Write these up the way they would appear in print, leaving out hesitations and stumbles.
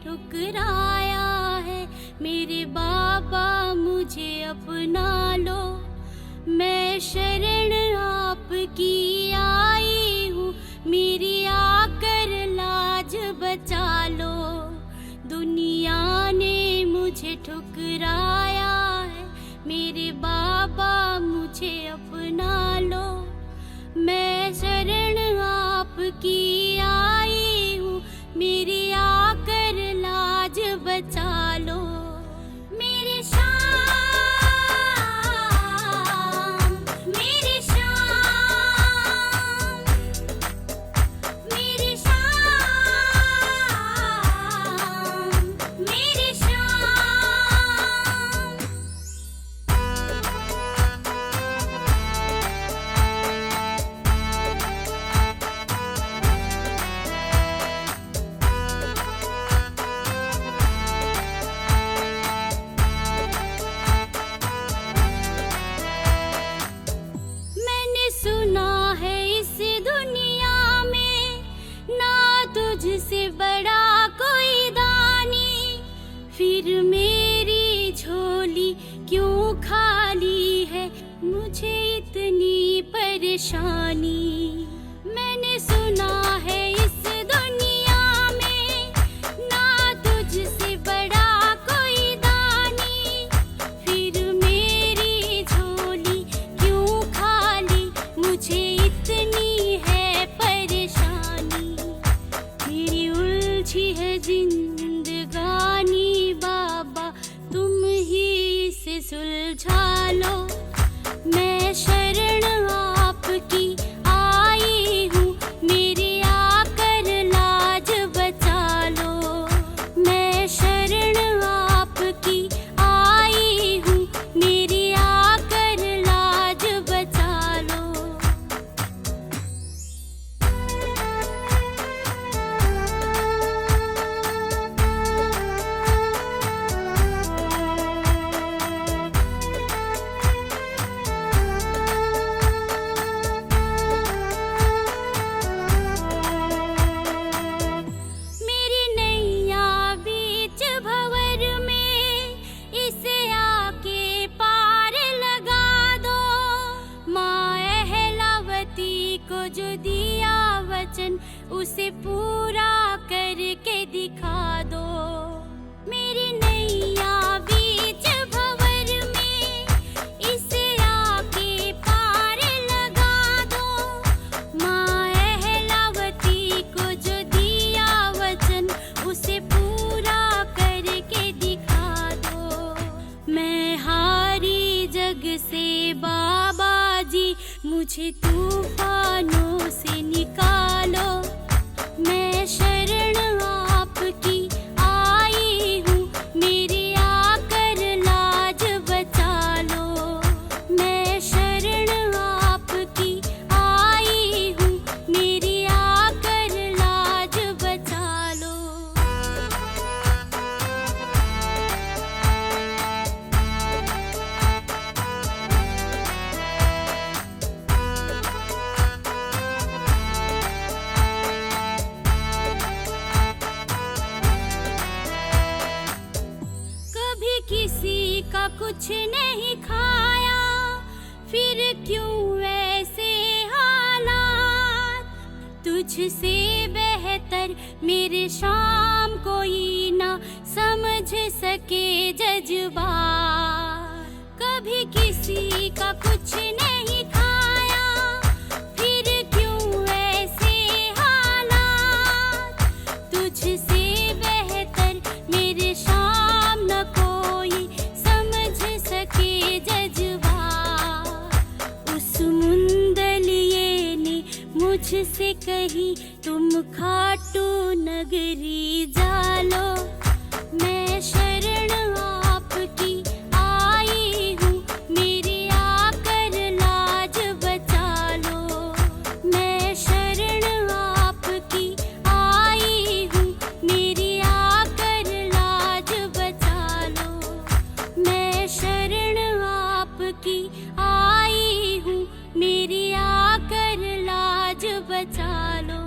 ठुकराया है। मेरे बाबा मुझे अपना लो, मैं शरण आपकी आई हूँ, मेरी आकर लाज बचा लो। दुनिया ने मुझे ठुकराया है, मेरे बाबा मुझे अपना लो, मैं शरण आपकी आई हूँ, मेरी आकर लाज बचा लो। मेरे श्याम, मेरे श्याम, मेरे श्याम, मेरे श्याम। मैंने सुना है इस दुनिया में ना तुझसे बड़ा कोई दानी, फिर मेरी झोली क्यों खाली है, मुझे इतनी परेशानी। मैंने सुना है इस दुनिया में ना तुझसे बड़ा कोई दानी, फिर मेरी झोली क्यों खाली, मुझे इतनी है परेशानी। मेरी उलझी है जिंदगानी बाबा, तुम ही इसे सुलझा लो। मैं शरण आपकी आई हूँ, मेरी आकर लाज बचा लो। मैं शरण आपकी आई हूँ, मेरी आकर लाज बचा लो। मेरी नैया बीच भंवर में, इसे आके पार लगा दो। माँ अहलावती को जो दिया वचन, उसे पूरा करके दिखा दो। मेरी नैया बीच भंवर में, इसे आके पार लगा दो। माँ अहलावती को जो दिया वचन, उसे पूरा करके दिखा दो। मैं हारी जग से बाबा जी, मुझे तूफानों से निकालो। मैं शरण आपकी आई हूँ, मेरी आकर लाज बचा लो। मैं शरण आपकी आई हूँ, मेरी आकर लाज बचा लो। कभी किसी का कुछ नहीं खाया, फिर क्यों ऐसे हालात। तुझसे बेहतर मेरे शाम कोई ना समझ सके जज्बात। कभी किसी का कुछ नहीं खाया, फिर क्यों ऐसे हालात। तुझसे बेहतर मेरे शाम न कोई समझ सके जज्बात। उस मुंदलिये ने मुझसे कही, तुम खाटू नगरी जालो। मैं शरण आपकी आई हूँ, मेरी आकर लाज बचा लो। मैं शरण आपकी आई हूँ, मेरी आकर लाज बचा लो। मैं शरण आपकी आई हूँ, मेरी आकर लाज बचा लो।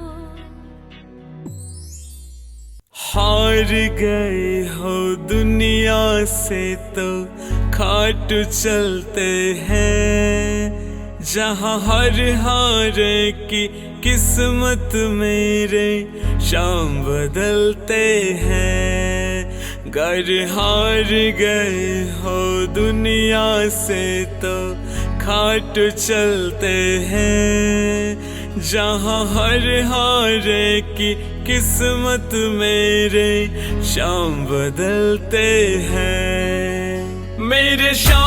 हार गए हो दुनिया से तो खाट चलते हैं, जहाँ हर हारे की किस्मत मेरे शाम बदलते हैं। घर हार गए हो दुनिया से तो खाट चलते हैं, जहाँ हर हारे की किस्मत मेरे शाम बदलते हैं। मेरे शाम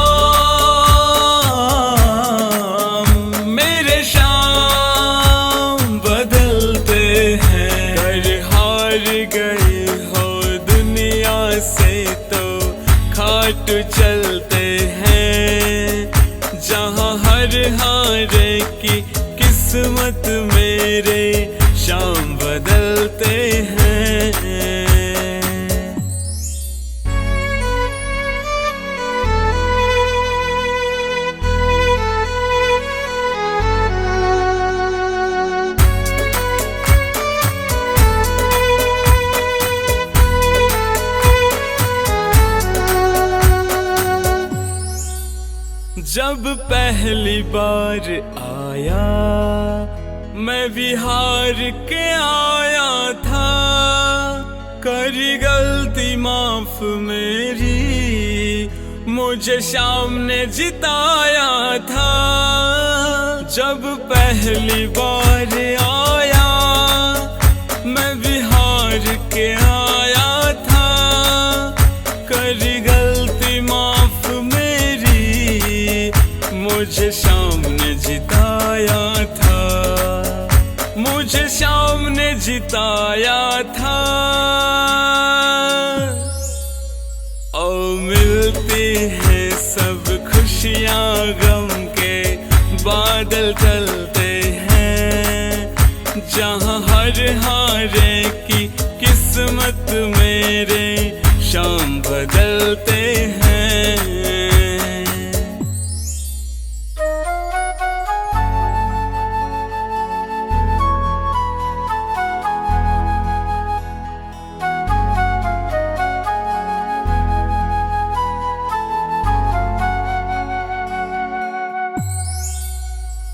बदलते हैं। घर हार गए हो दुनिया से तो खाट चलते हैं, जहाँ हर हारे की किस्मत मेरे शाम बदलते हैं। जब पहली बार आया मैं बिहार के आया था, करी गलती माफ मेरी मुझे शाम ने जिताया था। जब पहली बार आया मैं बिहार के आया था, करी गलती माफ मेरी मुझे शाम ने जिताया था, मुझे शाम ने जिताया था। ओ मिलती है सब खुशियाँ गम के बादल चलते हैं, जहाँ हर हारे की किस्मत मेरे शाम बदलते हैं।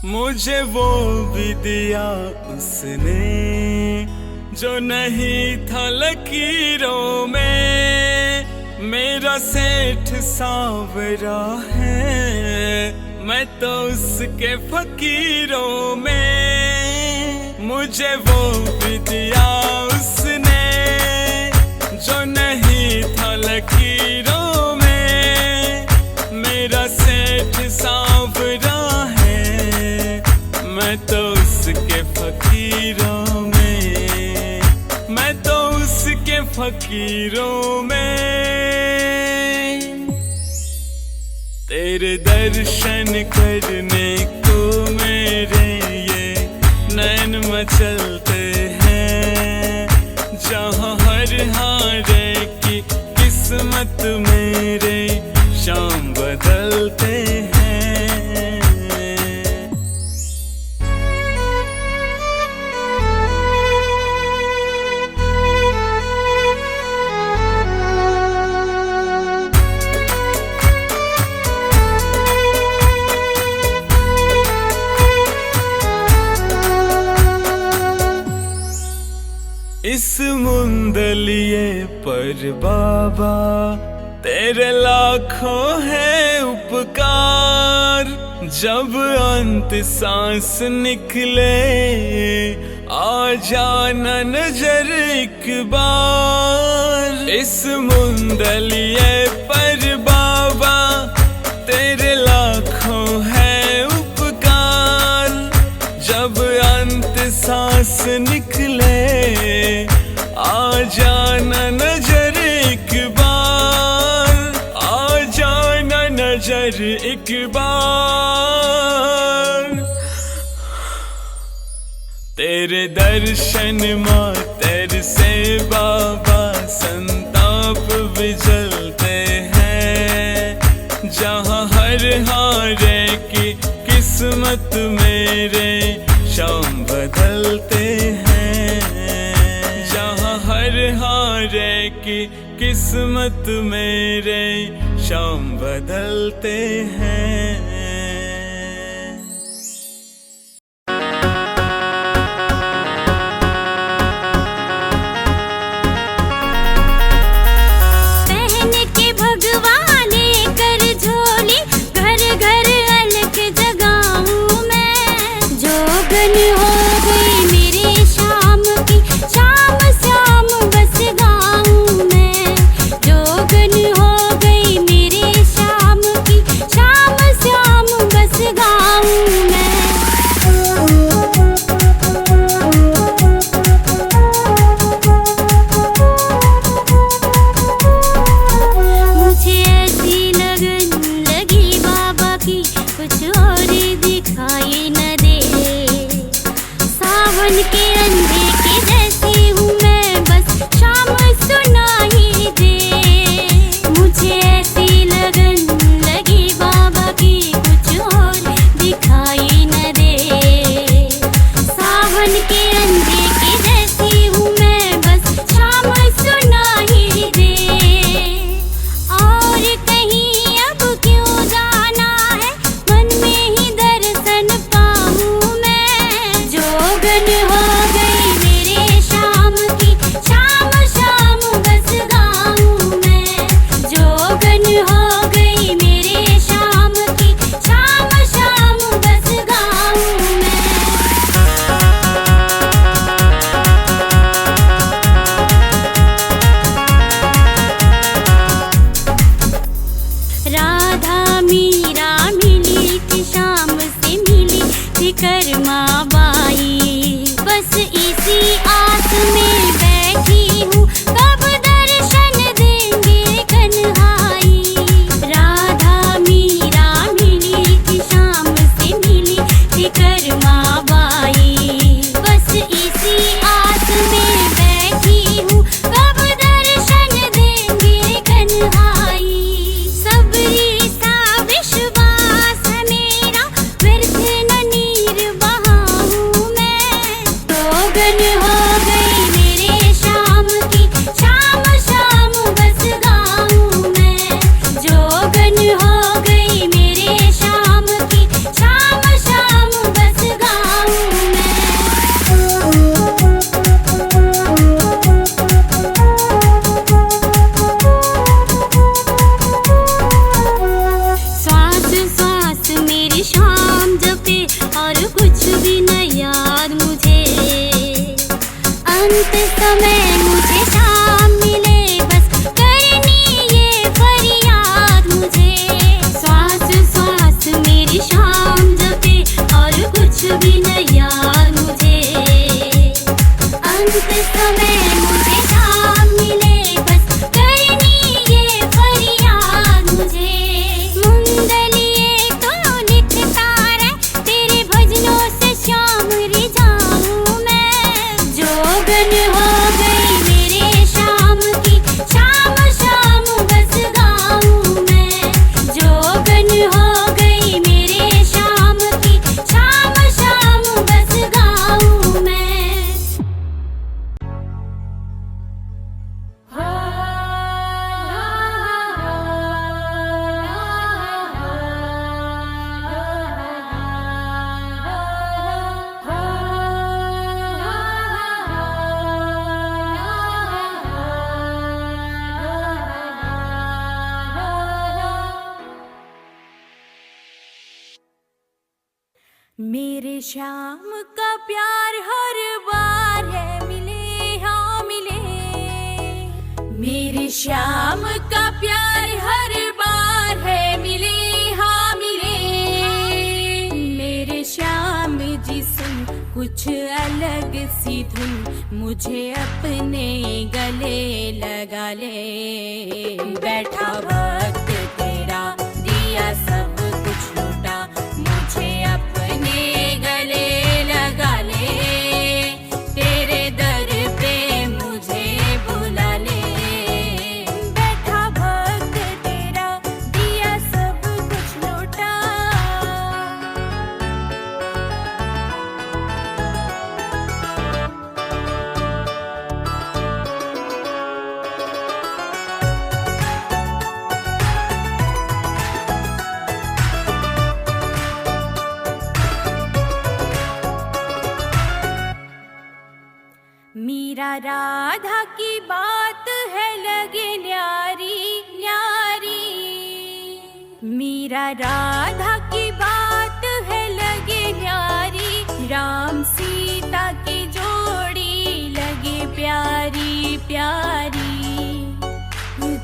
मुझे वो भी दिया उसने जो नहीं था लकीरों में, मेरा सेठ सांवरा है मैं तो उसके फकीरों में। मुझे वो भी दिया उसने जो नहीं था लकीरों में, मेरा सेठ सांवरा मैं तो उसके फकीरों में, मैं तो उसके फकीरों में। तेरे दर्शन करने को मेरे ये नैन मचलते हैं, जहाँ हर हारे की किस्मत मेरे शाम बदलते हैं। इस मुंदलिए पर बाबा तेरे लाखों है उपकार, जब अंत सांस निकले आ जाना नजर एक बार। इस मुंदलिए पर बाबा तेरे लाखों है उपकार, जब अंत सांस निकले आ जाना नजर एक बार, आ जाना नजर एक बार। तेरे दर्शन मातर से बाबा संताप विजलते हैं, जहाँ हर हारे की किस्मत मेरे शाम बदलते हैं, जहाँ हर हारे तुम्हारे की किस्मत मेरे शाम बदलते हैं। मेरे शाम का प्यार हर बार है मिले हाँ मिले। मेरे शाम का प्यार हर बार है मिले हाँ मिले। मेरे श्याम जिस्म कुछ अलग सी धुन मुझे अपने गले लगा ले। बैठा वक्त तेरा दिया सब कुछ लूटा मुझे अपने गले लगा ले। तेरे दर पे मुझे बुला ले। बैठा वक्त तेरा दिया सब कुछ लूटा। राधा की बात है लगे न्यारी न्यारी, मीरा राधा की बात है लगे न्यारी, राम सीता की जोड़ी लगे प्यारी प्यारी।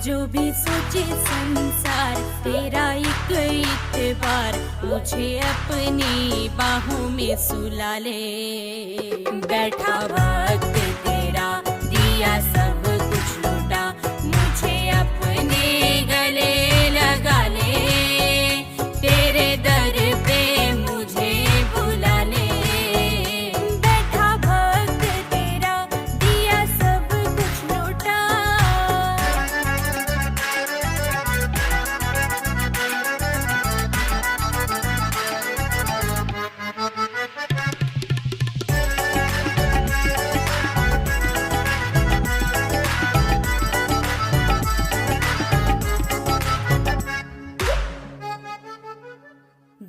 जो भी सोचे संसार तेरा एक इतबार, मुझे अपनी बाहों में सुला ले। बैठा वक्त तेरा दिया सब कुछ लूटा, मुझे अपने गले लगा ले। तेरे दर पे मुझे बुला ले। बैठा वक्त तेरा दिया सब कुछ लूटा।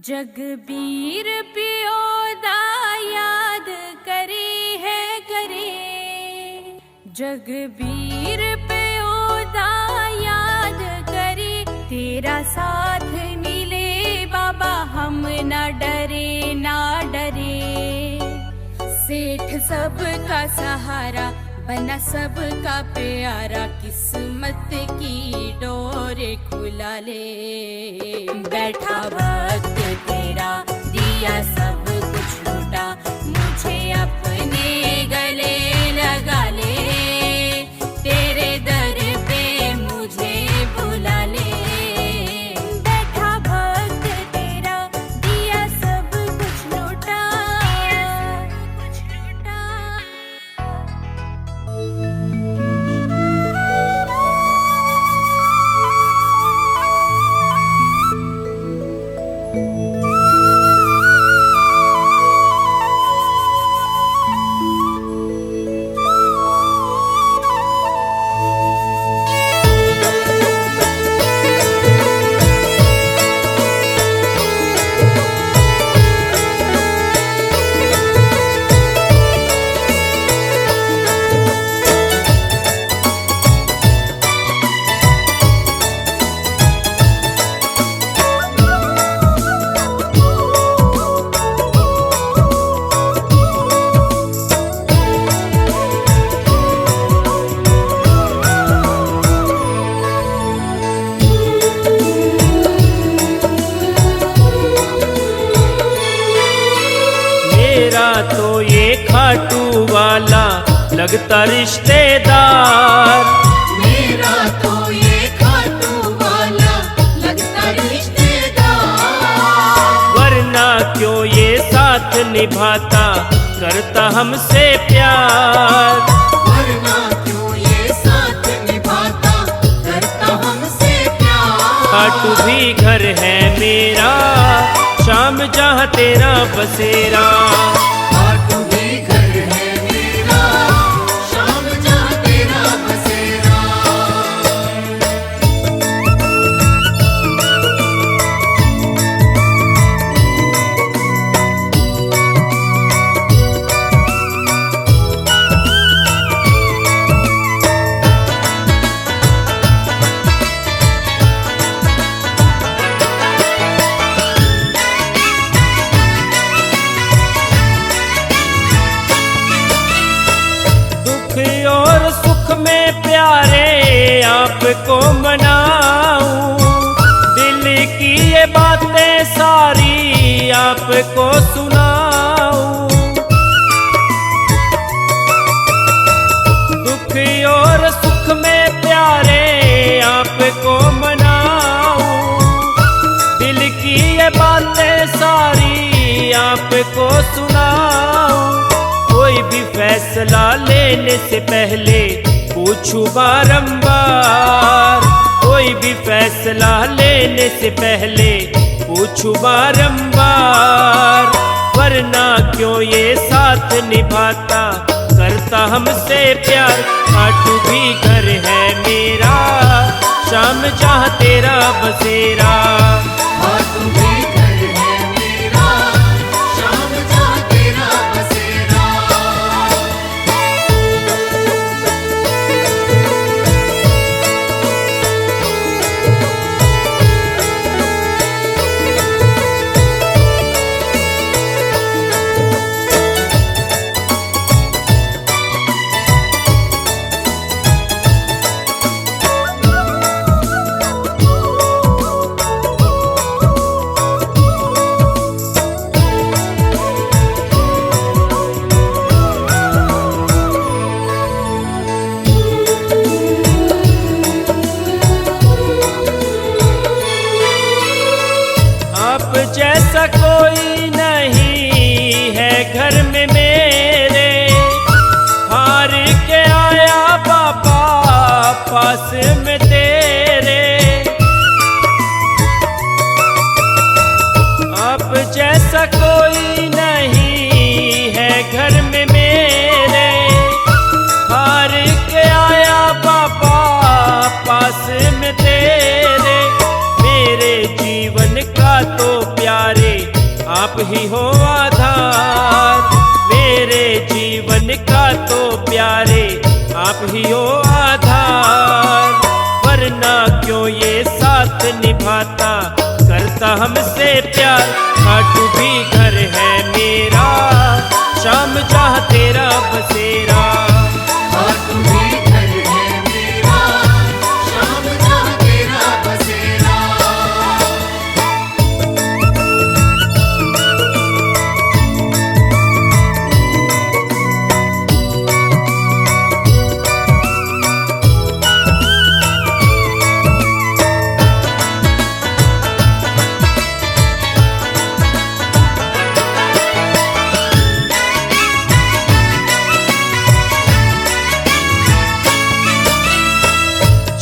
जगबीर पियोदा याद करे है करे, जगबीर पियोदा याद करे। तेरा साथ मिले बाबा हम ना डरे ना डरे। सेठ सबका सहारा बना सबका प्यारा, किस्मत की डोर खुला ले। बैठा वक्त तेरा दिया सब कुछ लूटा, मुझे अपने गले लगा ले। तेरे दर पे मुझे बुला ले। बैठा वक्त तेरा दिया सब कुछ लूटा, कुछ लूटा। तो ये खाटू वाला लगता रिश्तेदार, मेरा तो ये खाटू वाला लगता रिश्तेदार। वरना क्यों ये साथ निभाता करता हमसे प्यार, वरना क्यों ये साथ निभाता करता हमसे प्यार। खाटू भी घर है मेरा, शाम जहाँ तेरा बसेरा। खाटू भी घर है मेरा, शाम जहाँ तेरा बसेरा। प्यारे आपको मनाऊं, दिल की ये बातें सारी आपको सुनाऊं। दुख और सुख में प्यारे आपको मनाऊं, दिल की ये बातें सारी आपको सुनाऊं। कोई भी फैसला लेने से पहले पूछूं बारंबार, कोई भी फैसला लेने से पहले पूछूं बारंबार। वरना क्यों ये साथ निभाता करता हमसे प्यार। खाटू भी घर है मेरा, शाम जहाँ तेरा बसेरा। खाटू भी घर है मेरा, शाम जहाँ तेरा बसेरा। ही हो आधार, मेरे जीवन का तो प्यारे आप ही हो आधार। वरना क्यों ये साथ निभाता, करता हमसे प्यार। खाटू भी घर है मेरा, शाम जहाँ तेरा बसेरा। खाटू भी घर है मेरा, शाम जहाँ तेरा बसेरा।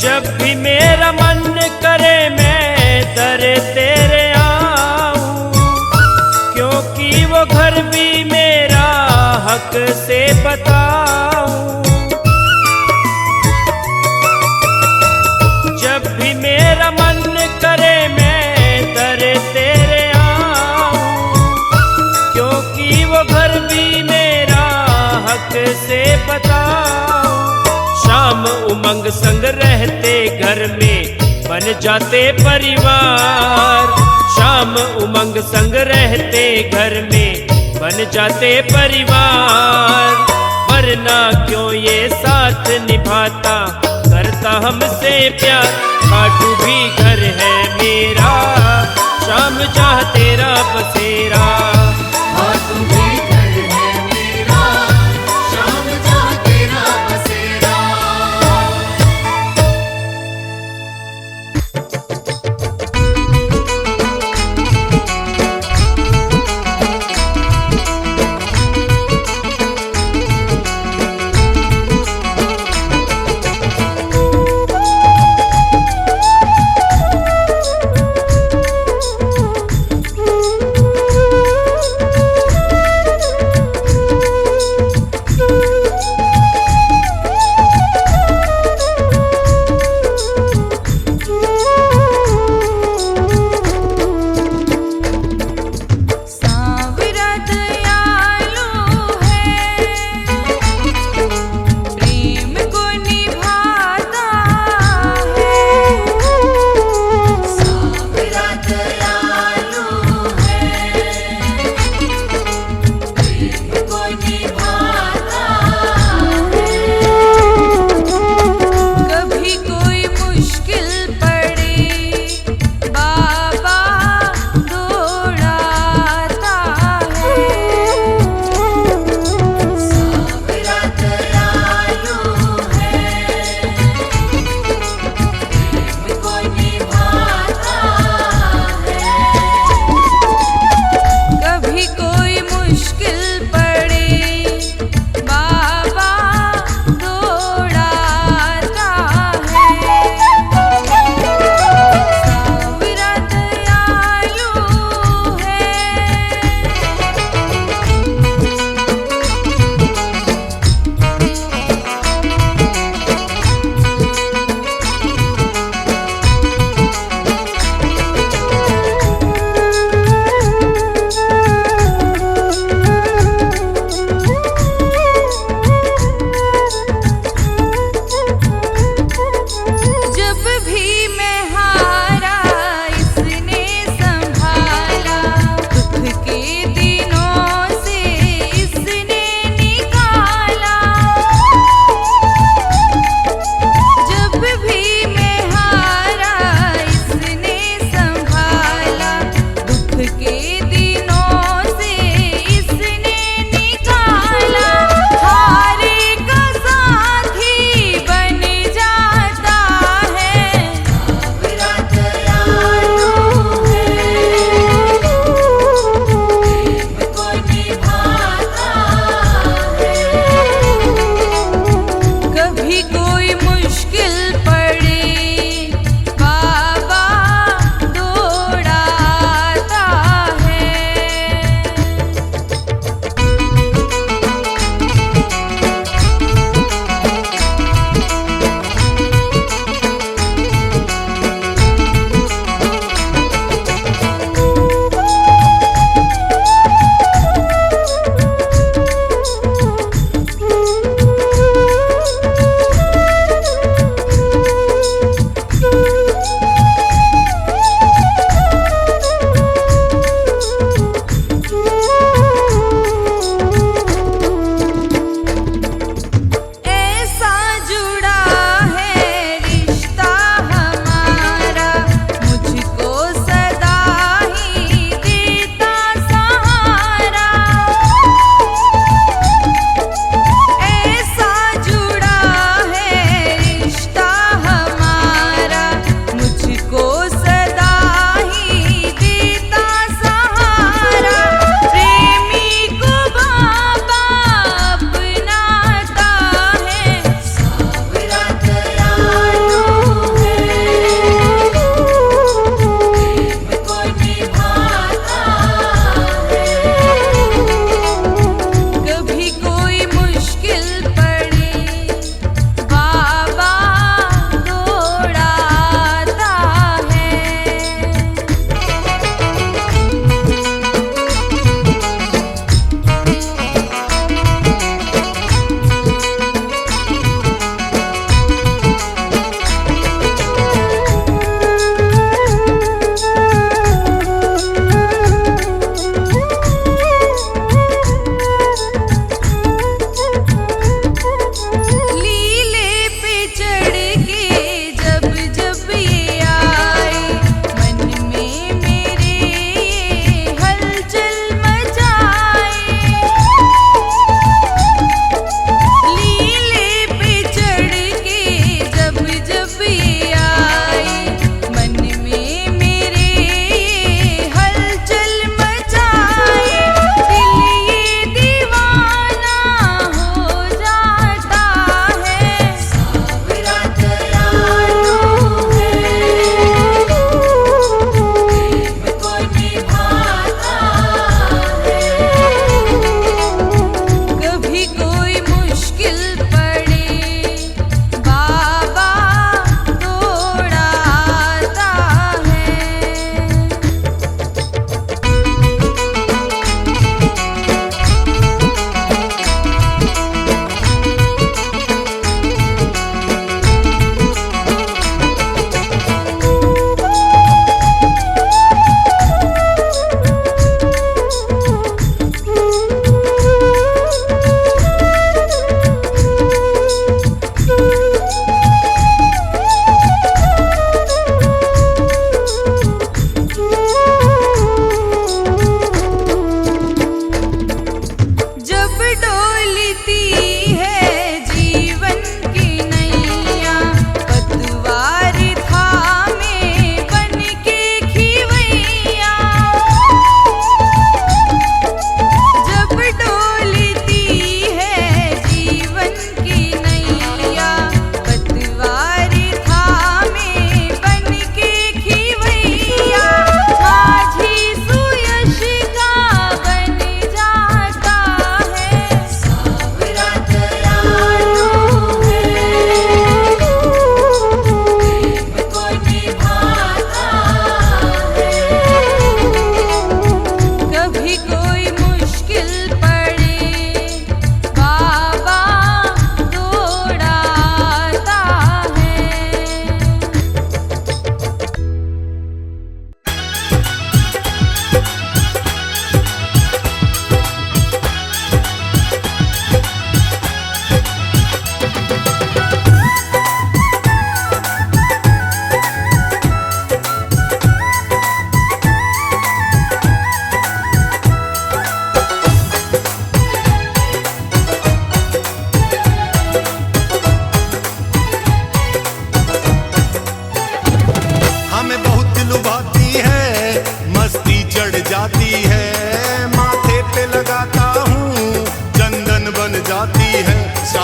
जब भी मेरा मन करे मैं दर तेरे आऊं, क्योंकि वो घर भी मेरा हक से बताऊं। जब भी मेरा मन करे मैं दर तेरे आऊं, क्योंकि वो घर भी मेरा हक से बताऊं। शाम उमंग संग रहते घर में बन जाते परिवार। शाम उमंग संग रहते घर में बन जाते परिवार। वरना क्यों ये साथ निभाता, करता हमसे प्यार। खाटू भी घर है मेरा, शाम जहाँ तेरा बसेरा। खाटू भी घर है मेरा, शाम जहाँ तेरा बसेरा।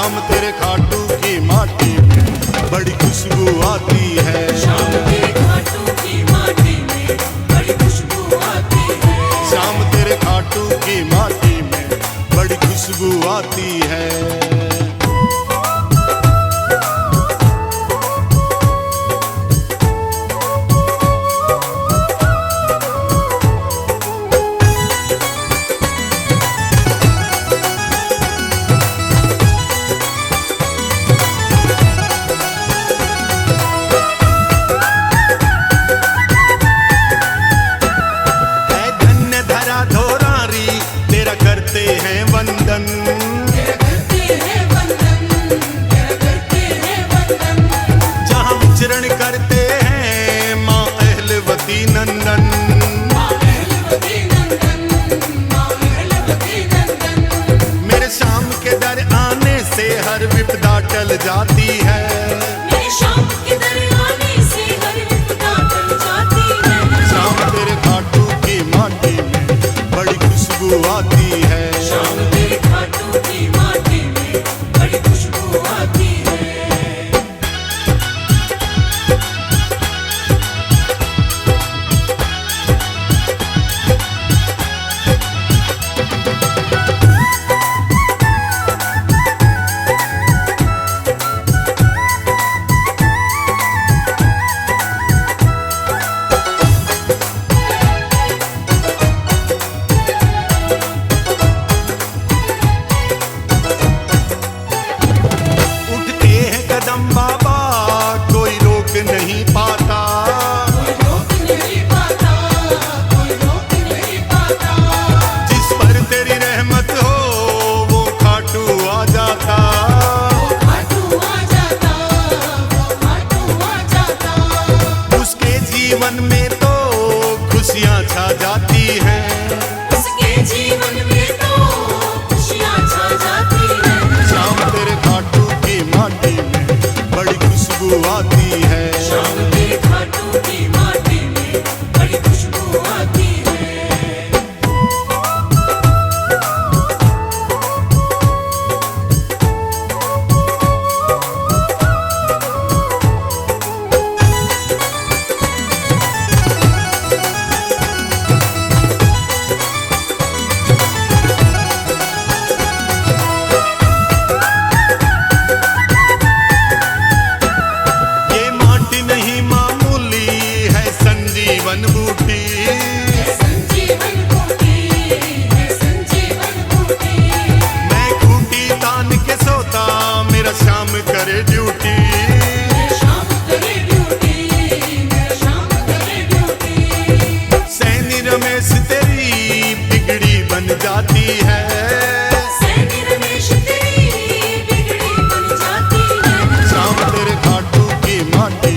शाम तेरे खाटू की माटी में बड़ी खुशबू आती है। शाम तेरे खाटू की माटी में बड़ी खुशबू आती है। शाम तेरे खाटू की माटी में बड़ी खुशबू आती है। करते हैं वंदन, करते हैं वंदन, करते हैं वंदन। जहाँ विचरण करते हैं माँ अहलवती नंदन, माँ अहलवती नंदन, माँ अहलवती नंदन। मेरे शाम के दर आने से हर विपदा टल जाती है। मेरे शाम के दर आने से हर विपदा टल जाती है। शाम तेरे खाटू की माटी में बड़ी खुशबू आती है। शाम तेरे खाटू की माटी में बड़ी खुशबू आती है। बाबा कोई रोक नहीं पाता, कोई रोक नहीं पाता, कोई रोक नहीं पाता। जिस पर तेरी रहमत हो वो खाटू आ जाता, वो खाटू आ जाता, वो खाटू आ जाता। उसके जीवन में तो खुशियाँ छा जाती हैं। उसके जीवन में तो खुशियाँ छा जाती हैं। शाम तेरे खाटू की माटी में बड़ी खुशबू आती है। शाम तेरे खाटू की माटी में बड़ी खुशबू आती है। संजीवन बूटी, संजीवन बूटी, संजीवन बूटी। मैं खूंटी तान के सोता मेरा शाम करे ड्यूटी। शाम करे ड्यूटी, मेरा शाम करे ड्यूटी। सैनी रमेश तेरी बिगड़ी बन जाती है। सैनी रमेश तेरी बिगड़ी बन जाती है। शाम तेरे खाटू की माटी